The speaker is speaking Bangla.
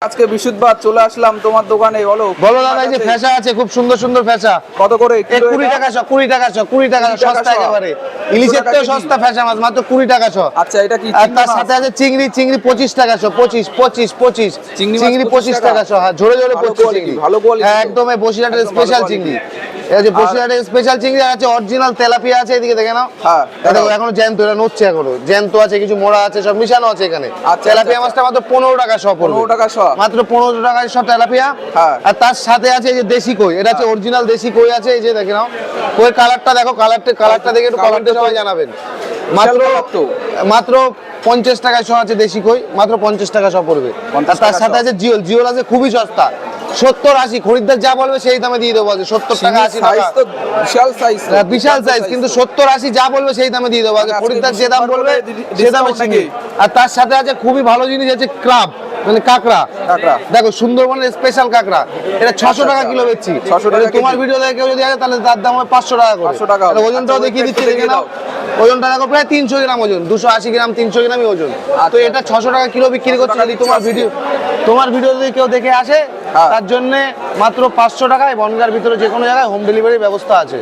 আজকে বৃহস্পতিবার চলে আসলাম তোমার দোকানে। বলো বলো দাদা, এই যে ফেসা আছে, খুব সুন্দর সুন্দর ফেসা। কত করে? 20 টাকা শ, 20 টাকা শ, 20 টাকা সস্তা একেবারে। ইলিশের থেকে সস্তা ফেসা মাছ, মাত্র 20 টাকা শ। আচ্ছা, এটা কি? আর তার সাথে আছে চিংড়ি, চিংড়ি 25 টাকা শ, 25 চিংড়ি 25 টাকা শ। হ্যাঁ, ঝরে ঝরে পড়ছে চিংড়ি, ভালো কোয়ালিটি। হ্যাঁ একদম বসিরহাটের স্পেশাল চিংড়ি। এই যে বসিরহাটের স্পেশাল চিংড়ি আছে, অরিজিনাল তেলাপিয়া আছে, এদিকে দেখে নাও। হ্যাঁ, দেখো এখনো জ্যান্ত, এটা নড়ছে এখনো। জ্যান্ত আছে, কিছু মোড়া আছে, সব মিশানো আছে এখানে। তেলাপিয়া মাছটা মাত্র 15 টাকা শ পড়বে। 15 টাকা শ, মাত্র 15 টাকায় শ তেলাপিয়া। হ্যাঁ। আর তার সাথে আছে এই যে দেশি কই, এটা হচ্ছে অরিজিনাল দেশি কই আছে। এই যে দেখে নাও, কই কালারটা দেখো, কালারটা দেখে একটু কমেন্টে সবাই জানাবেন। মাত্র 50 টাকায় শ আছে দেশি কই, মাত্র 50 টাকা শ পড়বে। আর তার সাথে আছে জিওল, জিওল আছে খুবই সস্তা, 70-80। খরিদ্দার যা বলবে সেই দামে দিয়ে দেবো। 70 টাকা 80 টাকা, বিশাল সাইজ, বিশাল সাইজ, কিন্তু 70-80 যা বলবে সেই দামে দিয়ে দেবো। খরিদ্দার যে দাম বলবে সে দামে চিংড়ি। আর তার সাথে আছে খুবই ভালো জিনিস আছে, ক্রাব মানে কাঁকড়া। দেখো সুন্দরবনের স্পেশাল কাঁকড়া, এটা 600 টাকা কিলো বেচছি। তোমার ভিডিও দেখে কেউ যদি আসে তাহলে তার দাম হবে 500 টাকা করে। 500 টাকা। ওজনটাও দেখিয়ে দিচ্ছি, দেখে নাও। ওজনটা দেখো, প্রায় 300 গ্রাম ওজন, 280 গ্রাম 300 গ্রামই ওজন। তো এটা 600 টাকা কিলো বিক্রি করছে। যদি তোমার ভিডিও যদি কেউ দেখে আসে, তার জন্য মাত্র 500 টাকায় বনগাঁর ভিতরে যে কোনো জায়গায় হোম ডেলিভারির ব্যবস্থা আছে।